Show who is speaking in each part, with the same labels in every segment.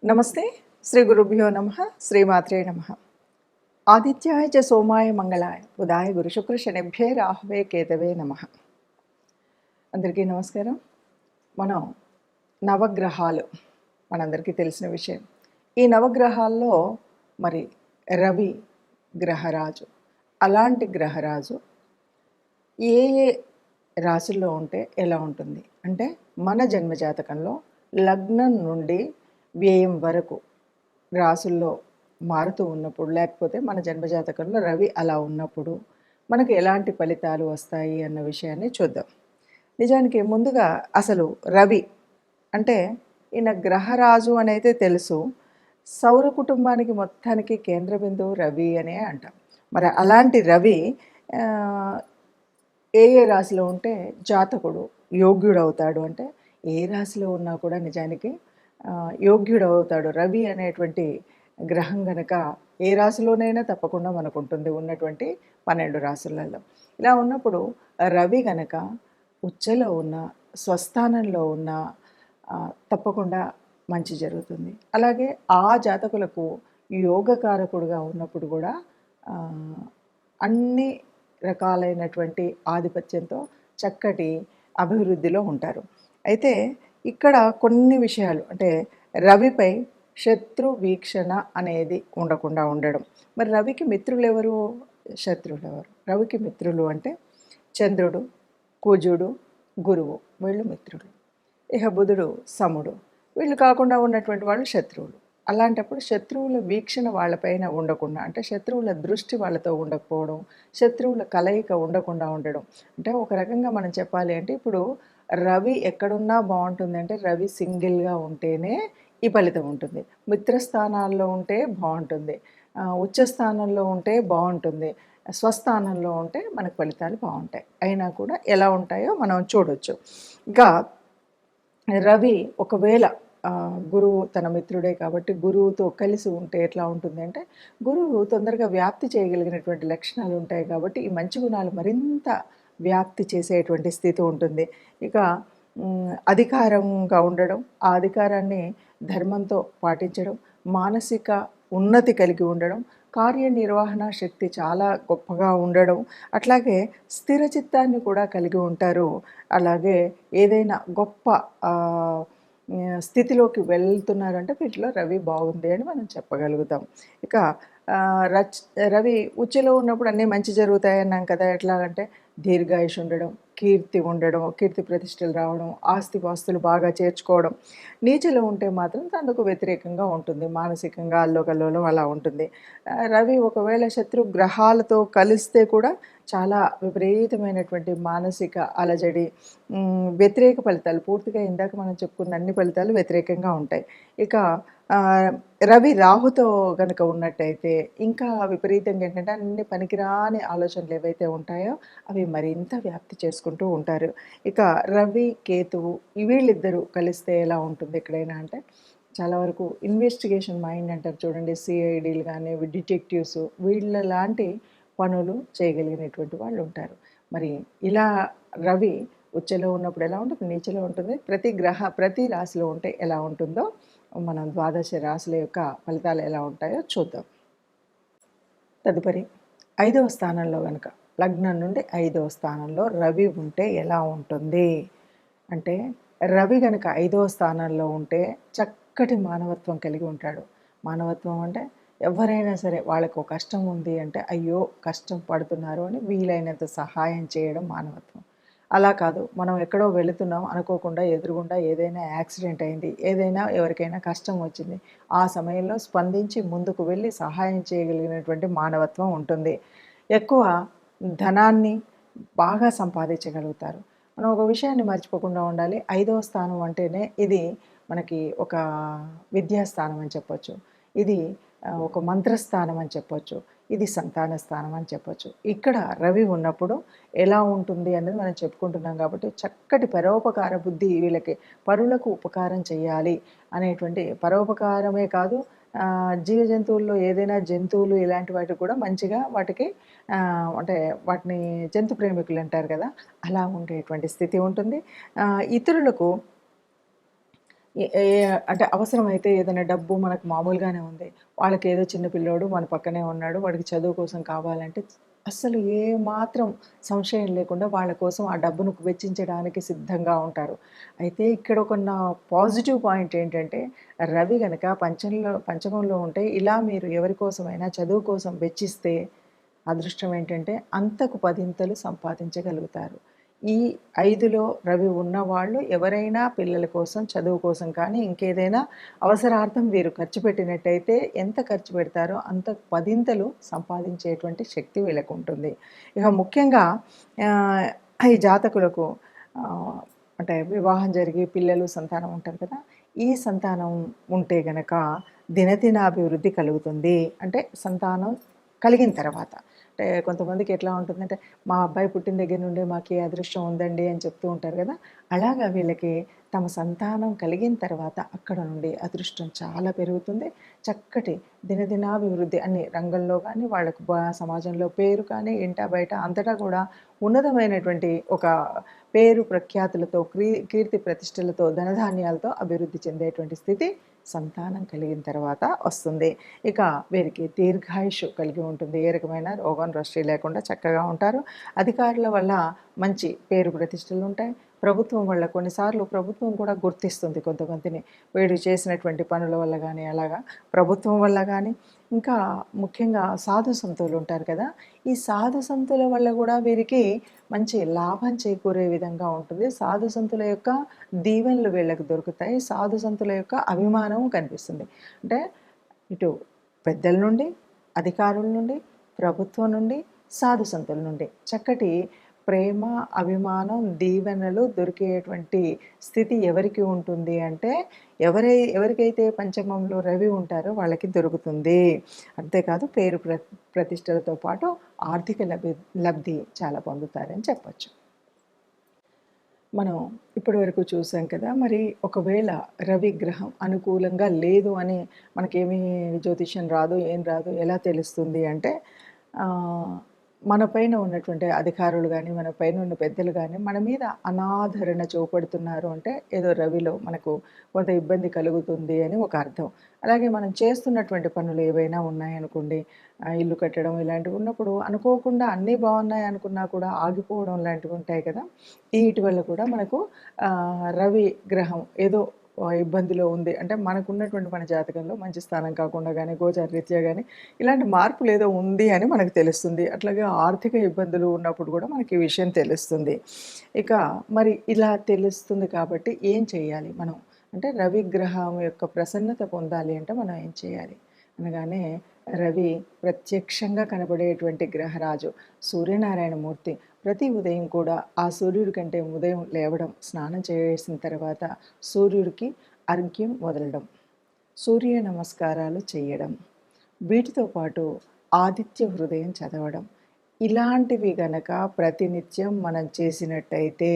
Speaker 1: నమస్తే. శ్రీ గురుభ్యో నమః. శ్రీమాత్రే నమః. ఆదిత్యాయ చ సోమాయ మంగళాయ బుధాయ గురుశుక్ర శనిభ్యే రాహవే కేతవే నమః. అందరికీ నమస్కారం. మనం నవగ్రహాలు మనందరికీ తెలిసిన విషయం. ఈ నవగ్రహాల్లో మరి రవి గ్రహరాజు. అలాంటి గ్రహరాజు ఏ ఏ రాశుల్లో ఉంటే ఎలా ఉంటుంది అంటే, మన జన్మజాతకంలో లగ్నం నుండి వ్యయం వరకు రాసుల్లో మారుతూ ఉన్నప్పుడు, లేకపోతే మన జన్మజాతకంలో రవి అలా ఉన్నప్పుడు మనకు ఎలాంటి ఫలితాలు వస్తాయి అన్న విషయాన్ని చూద్దాం. నిజానికి ముందుగా అసలు రవి అంటే ఈయన గ్రహరాజు అనేది తెలుసు. సౌర కుటుంబానికి మొత్తానికి కేంద్ర బిందువు రవి అనే అంటాం. మరి అలాంటి రవి ఏ ఏ రాశిలో ఉంటే జాతకుడు యోగ్యుడవుతాడు అంటే, ఏ రాశిలో ఉన్నా కూడా నిజానికి యోగ్యుడవుతాడు. రవి అనేటువంటి గ్రహం గనక ఏ రాశిలోనైనా తప్పకుండా మనకు ఉంటుంది, ఉన్నటువంటి 12 రాశులలో. ఇలా ఉన్నప్పుడు రవి గనక ఉచ్చలో ఉన్న, స్వస్థానంలో ఉన్న తప్పకుండా మంచి జరుగుతుంది. అలాగే ఆ జాతకులకు యోగకారకుడుగా ఉన్నప్పుడు కూడా అన్ని రకాలైనటువంటి ఆధిపత్యంతో చక్కటి అభివృద్ధిలో ఉంటారు. అయితే ఇక్కడ కొన్ని విషయాలు అంటే, రవిపై శత్రు వీక్షణ అనేది ఉండకుండా ఉండడం. మరి రవికి మిత్రులు ఎవరు, శత్రువులు ఎవరు? రవికి మిత్రులు అంటే చంద్రుడు, కుజుడు, గురువు, వీళ్ళు మిత్రులు. ఇక బుధుడు, సముడు, వీళ్ళు కాకుండా ఉన్నటువంటి వాళ్ళు శత్రువులు. అలాంటప్పుడు శత్రువుల వీక్షణ వాళ్ళపైన ఉండకుండా, అంటే శత్రువుల దృష్టి వాళ్ళతో ఉండకపోవడం, శత్రువుల కలయిక ఉండకుండా ఉండడం. అంటే ఒక రకంగా మనం చెప్పాలి అంటే, ఇప్పుడు రవి ఎక్కడున్నా బాగుంటుంది అంటే, రవి సింగిల్గా ఉంటేనే ఈ ఫలితం ఉంటుంది. మిత్రస్థానాల్లో ఉంటే బాగుంటుంది, ఉచ్చస్థానంలో ఉంటే బాగుంటుంది, స్వస్థానంలో ఉంటే మనకు ఫలితాలు బాగుంటాయి. అయినా కూడా ఎలా ఉంటాయో మనం చూడొచ్చు. ఇంకా రవి ఒకవేళ గురువు తన మిత్రుడే కాబట్టి గురువుతో కలిసి ఉంటే ఎట్లా ఉంటుంది అంటే, గురువు తొందరగా వ్యాప్తి చేయగలిగినటువంటి లక్షణాలు ఉంటాయి కాబట్టి ఈ మంచి గుణాలు మరింత వ్యాప్తి చేసేటువంటి స్థితి ఉంటుంది. ఇక అధికారంగా ఉండడం, ఆ అధికారాన్ని ధర్మంతో పాటించడం, మానసిక ఉన్నతి కలిగి ఉండడం, కార్యనిర్వహణ శక్తి చాలా గొప్పగా ఉండడం, అట్లాగే స్థిర చిత్తాన్ని కూడా కలిగి ఉంటారు. అలాగే ఏదైనా గొప్ప స్థితిలోకి వెళ్తున్నారంటే వీటిలో రవి బాగుంది అని మనం చెప్పగలుగుతాం. ఇక రవి ఉచ్చలో ఉన్నప్పుడు అన్నీ మంచి జరుగుతాయి అన్నాం కదా. ఎట్లాగంటే దీర్ఘాయుష్ ఉండడం, కీర్తి ఉండడం, కీర్తి ప్రతిష్టలు రావడం, ఆస్తిపాస్తులు బాగా చేర్చుకోవడం. నీచలో ఉంటే మాత్రం అందుకు వ్యతిరేకంగా ఉంటుంది, మానసికంగా అల్లోకల్లోలం అలా ఉంటుంది. రవి ఒకవేళ శత్రు గ్రహాలతో కలిస్తే కూడా చాలా విపరీతమైనటువంటి మానసిక అలజడి, వ్యతిరేక ఫలితాలు, పూర్తిగా ఇందాక మనం చెప్పుకున్న అన్ని ఫలితాలు వ్యతిరేకంగా ఉంటాయి. ఇక రవి రాహుతో కనుక ఉన్నట్టయితే ఇంకా విపరీతంగా ఏంటంటే, అన్ని పనికిరాని ఆలోచనలు ఏవైతే ఉంటాయో అవి మరింత వ్యాప్తి చేసుకుంటూ ఉంటారు. ఇక రవి కేతువు వీళ్ళిద్దరూ కలిస్తే ఎలా ఉంటుంది ఎక్కడైనా అంటే, చాలా వరకు ఇన్వెస్టిగేషన్ మైండ్ అంటారు చూడండి, సిఐడీలు కానీ డిటెక్టివ్స్, వీళ్ళ లాంటి పనులు చేయగలిగినటువంటి వాళ్ళు ఉంటారు. మరి ఇలా రవి ఉచ్చలో ఉన్నప్పుడు ఎలా ఉంటుంది, నీచలో ఉంటుంది, ప్రతి రాశిలో ఉంటే ఎలా ఉంటుందో మనం ద్వాదశ రాశుల యొక్క ఫలితాలు ఎలా ఉంటాయో చూద్దాం. తదుపరి 5వ స్థానంలో కనుక, లగ్నం నుండి 5వ స్థానంలో రవి ఉంటే ఎలా ఉంటుంది అంటే, రవి కనుక 5వ స్థానంలో ఉంటే చక్కటి మానవత్వం కలిగి ఉంటాడు. మానవత్వం అంటే ఎవరైనా సరే వాళ్ళకు కష్టం ఉంది అంటే, అయ్యో కష్టం పడుతున్నారు అని వీలైనంత సహాయం చేయడం మానవత్వం. అలా కాదు, మనం ఎక్కడో వెళుతున్నాం, అనుకోకుండా ఎదురుగుండా ఏదైనా యాక్సిడెంట్ అయింది, ఏదైనా ఎవరికైనా కష్టం వచ్చింది, ఆ సమయంలో స్పందించి ముందుకు వెళ్ళి సహాయం చేయగలిగినటువంటి మానవత్వం ఉంటుంది. ఎక్కువ ధనాన్ని బాగా సంపాదించగలుగుతారు. మనం ఒక విషయాన్ని మర్చిపోకుండా ఉండాలి. 5వ స్థానం అంటేనే ఇది మనకి ఒక విద్యాస్థానం అని చెప్పొచ్చు, ఇది ఒక మంత్రస్థానం అని చెప్పొచ్చు, ఇది సంతాన స్థానం అని చెప్పొచ్చు. ఇక్కడ రవి ఉన్నప్పుడు ఎలా ఉంటుంది అనేది మనం చెప్పుకుంటున్నాం కాబట్టి, చక్కటి పరోపకార బుద్ధి వీళ్ళకి, పరులకు ఉపకారం చేయాలి అనేటువంటి, పరోపకారమే కాదు, జీవ జంతువుల్లో ఏదైనా జంతువులు ఇలాంటి వాటికి కూడా మంచిగా వాటికి అంటే వాటిని జంతు ప్రేమికులు అంటారు కదా, అలా ఉండేటువంటి స్థితి ఉంటుంది. ఇతరులకు ఏ అంటే అవసరమైతే ఏదైనా డబ్బు మనకు మామూలుగానే ఉంది. వాళ్ళకేదో చిన్న పిల్లోడు మన పక్కనే ఉన్నాడు. వాడికి చదువు కోసం కావాలంటే అస్సలు ఏ మాత్రం సంశయం లేకుండా వాళ్ళ కోసం ఆ డబ్బును వెచ్చించడానికి సిద్ధంగా ఉంటారు. అయితే ఇక్కడ ఒక నా పాజిటివ్ పాయింట్ ఏంటంటే రవి గనక పంచమంలో ఉంటే ఇలా మీరు ఎవరి కోసమైనా చదువు కోసం వెచ్చిస్తే అదృష్టం ఏంటంటే అంతకు పదింతలు సంపాదించగలుగుతారు. ఈ 5లో రవి ఉన్నవాళ్ళు ఎవరైనా పిల్లల కోసం, చదువు కోసం కానీ, ఇంకేదైనా అవసరార్థం వీరు ఖర్చు పెట్టినట్టయితే ఎంత ఖర్చు పెడతారో అంతకు పదింతలు సంపాదించేటువంటి శక్తి వీళ్ళకుంటుంది. ఇక ముఖ్యంగా ఆహ్, ఈ జాతకులకు ఆహ్, అంటే వివాహం జరిగి పిల్లలు, సంతానం ఉంటారు కదా! ఈ సంతానం ఉంటే గనక దినదినాభివృద్ధి కలుగుతుంది. అంటే సంతానం కలిగిన తర్వాత. అంటే కొంతమందికి ఎట్లా ఉంటుందంటే, మా అబ్బాయి పుట్టిన దగ్గర నుండే మాకు ఈ అదృష్టం ఉందండి అని చెప్తూ ఉంటారు గదా! అలాగా వీళ్ళకి తమ సంతానం కలిగిన తర్వాత అక్కడ నుండి అదృష్టం చాలా పెరుగుతుంది. చక్కటి దినదినాభివృద్ధి అన్ని రంగంలో గానీ, వాళ్ళకు సమాజంలో పేరు కానీ, ఇంటా బయట అంతటా కూడా ఉన్నతమైనటువంటి ఒక పేరు ప్రఖ్యాతులతో, కీర్తి ప్రతిష్టలతో, ధనధాన్యాలతో అభివృద్ధి చెందేటువంటి స్థితి సంతానం కలిగిన తర్వాత వస్తుంది. ఇక వీరికి దీర్ఘాయుష్షు కలిగి ఉంటుంది. ఏ రకమైన రోగం రష్టీ లేకుండా చక్కగా ఉంటారు. అధికారుల వల్ల మంచి పేరు ప్రతిష్టలుంటాయి. ప్రభుత్వం వల్ల కొన్నిసార్లు ప్రభుత్వం కూడా గుర్తిస్తుంది కొంతమందిని. వీడు చేసినటువంటి పనుల వల్ల గానీ అలాగా ప్రభుత్వం వల్ల గానీ, ఇంకా ముఖ్యంగా సాధు సంతులు ఉంటారు కదా! ఈ సాధు సంతుల వల్ల గూడా వీరికి మంచి లాభం చేకూరే విధంగా ఉంటుంది. సాధు సంతుల యొక్క దీవెనలు వీళ్ళకి దొరుకుతాయి. సాధు సంతుల యొక్క అభిమానం కనిపిస్తుంది. అంటే ఇటు పెద్దల నుండి, అధికారుల నుండి, ప్రభుత్వం నుండి, సాధు సంతుల నుండి చక్కటి ప్రేమ, అభిమానం, దీవెనలు దొరికేటువంటి స్థితి ఎవరికి ఉంటుంది అంటే ఎవరికైతే పంచమంలో రవి ఉంటారో వాళ్ళకి దొరుకుతుంది. అంతేకాదు పేరు ప్రతిష్టలతో పాటు ఆర్థిక లబ్ధి చాలా పొందుతారని చెప్పొచ్చు. మనం ఇప్పటివరకు చూసాం కదా! మరి ఒకవేళ రవి గ్రహం అనుకూలంగా లేదు అని మనకేమీ జ్యోతిష్యం రాదు, ఏం రాదు ఎలా తెలుస్తుంది అంటే ఆహ్, మన పైన ఉన్నటువంటి అధికారులు గాని, మన పైన ఉన్న పెద్దలు గాని, మన మీద అనాదరణ చూపెడుతున్నారు అంటే ఏదో రవిలో మనకు కొంత ఇబ్బంది కలుగుతుంది అని ఒక అర్థం. అలాగే మనం చేస్తున్నటువంటి పనులు ఏవైనా ఉన్నాయనుకోండి, ఇల్లు కట్టడం ఇలాంటివి ఉన్నప్పుడు అనుకోకుండా అన్నీ బావున్నాయి అనుకున్నా కూడా ఆగిపోవడం లాంటివి ఉంటాయి కదా! ఈటి వల్ల కూడా మనకు రవి గ్రహం ఏదో ఇబ్బందిలో ఉంది. అంటే మనకున్నటువంటి మన జాతకంలో మంచి స్థానం కాకుండా గానీ, గోచార రీత్యా గానీ, ఇలాంటి మార్పులేదో ఉంది అని మనకు తెలుస్తుంది. అట్లాగే ఆర్థిక ఇబ్బందులు ఉన్నప్పుడు గూడా మనకి ఈ విషయం తెలుస్తుంది. ఇక మరి ఇలా తెలుస్తుంది కాబట్టి ఏం చేయాలి మనం? అంటే రవి గ్రహం యొక్క ప్రసన్నత పొందాలి అంటే మనం ఏం చేయాలి? అనగానే రవి ప్రత్యక్షంగా కనబడేటువంటి గ్రహరాజు సూర్యనారాయణ మూర్తి. ప్రతి ఉదయం కూడా ఆ సూర్యుడి కంటే ఉదయం లేవడం, స్నానం చేసిన తర్వాత సూర్యుడికి అర్ఘ్యం వదలడం, సూర్య నమస్కారాలు చేయడం, వీటితో పాటు ఆదిత్య హృదయం చదవడం. ఇలాంటివి గనక ప్రతినిత్యం మనం చేసినట్టయితే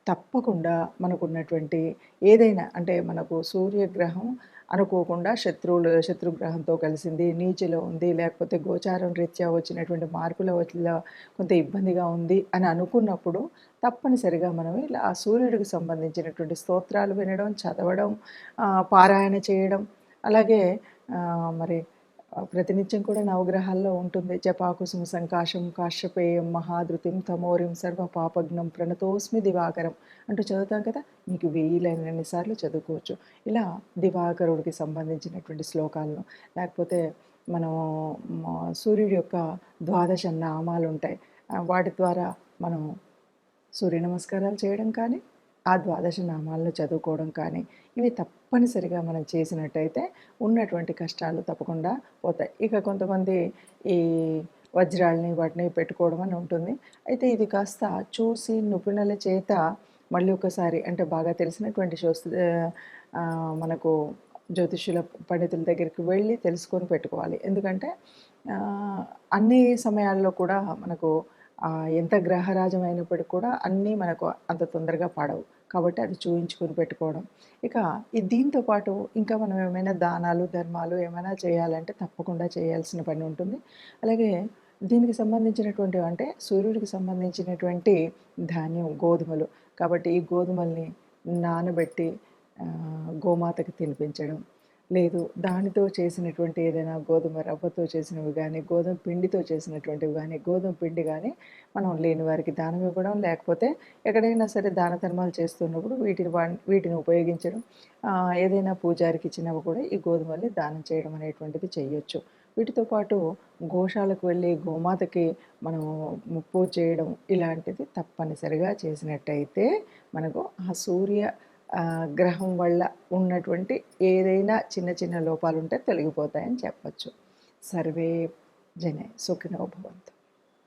Speaker 1: తప్పకుండా మనకున్నటువంటి ఏదైనా అంటే మనకు సూర్యగ్రహం అనుకోకుండా శత్రుగ్రహంతో కలిసింది, నీచలో ఉంది, లేకపోతే గోచారం రీత్యా వచ్చినటువంటి మార్పుల వల్ల కొంత ఇబ్బందిగా ఉంది అని అనుకున్నప్పుడు తప్పనిసరిగా మనం ఇలా ఆ సూర్యుడికి సంబంధించినటువంటి స్తోత్రాలు వినడం, చదవడం, పారాయణ చేయడం, అలాగే మరి ప్రతినిత్యం కూడా నవగ్రహాల్లో ఉంటుంది. జపాకుసుమ సంకాశం కాశ్యపేయం మహాధృతిం తమోరిం సర్వ పాపఘ్నం ప్రణతోస్మి దివాకరం అంటూ చదువుతాం కదా! మీకు వీలైనన్ని సార్లు చదువుకోవచ్చు. ఇలా దివాకరుడికి సంబంధించినటువంటి శ్లోకాలను లేకపోతే మనం సూర్యుడి యొక్క ద్వాదశ నామాలుంటాయి. వాటి ద్వారా మనం సూర్య నమస్కారాలు చేయడం కానీ, ఆ ద్వాదశ నామాలను చదువుకోవడం కానీ, ఇవి తప్పనిసరిగా మనం చేసినట్టయితే ఉన్నటువంటి కష్టాలు తప్పకుండా పోతాయి. ఇక కొంతమంది ఈ వజ్రాల్ని వాటిని పెట్టుకోవడం అని ఉంటుంది. అయితే ఇది కాస్త చూసి నిపుణుల చేత మళ్ళీ ఒకసారి అంటే బాగా తెలిసినటువంటి మనకు జ్యోతిష్యుల పండితుల దగ్గరికి వెళ్ళి తెలుసుకొని పెట్టుకోవాలి. ఎందుకంటే అన్ని సమయాల్లో కూడా మనకు ఎంత గ్రహరాజం అయినప్పటికి కూడా అన్నీ మనకు అంత తొందరగా పడవు. కాబట్టి అది చూయించుకొని పెట్టుకోవడం. ఇక దీంతో పాటు ఇంకా మనం ఏమైనా దానాలు, ధర్మాలు ఏమైనా చేయాలంటే తప్పకుండా చేయాల్సిన పని ఉంటుంది. అలాగే దీనికి సంబంధించినటువంటివి అంటే సూర్యుడికి సంబంధించినటువంటి ధాన్యం గోధుమలు. కాబట్టి ఈ గోధుమల్ని నానబెట్టి గోమాతకి తినిపించడం. లేదు దానితో చేసినటువంటి ఏదైనా గోధుమ రవ్వతో చేసినవి గానీ, గోధుమ పిండితో చేసినటువంటివి గానీ, గోధుమ పిండి గానీ మనం లేని వారికి దానం ఇవ్వడం, లేకపోతే ఎక్కడైనా సరే దాన ధర్మాలు చేస్తున్నప్పుడు వీటిని ఉపయోగించడం. ఏదైనా పూజారికి ఇచ్చినవి కూడా ఈ గోధుమల్ని దానం చేయడం అనేటువంటిది చెయ్యొచ్చు. వీటితో పాటు గోశాలకు వెళ్ళి గోమాతకి మనం పూజ చేయడం ఇలాంటిది తప్పనిసరిగా చేసినట్టయితే మనకు ఆ గ్రహం వల్ల ఉన్నటువంటి ఏదైనా చిన్న చిన్న లోపాలుంటే తొలగిపోతాయని చెప్పొచ్చు. సర్వే జనే సుఖినో భవంతు.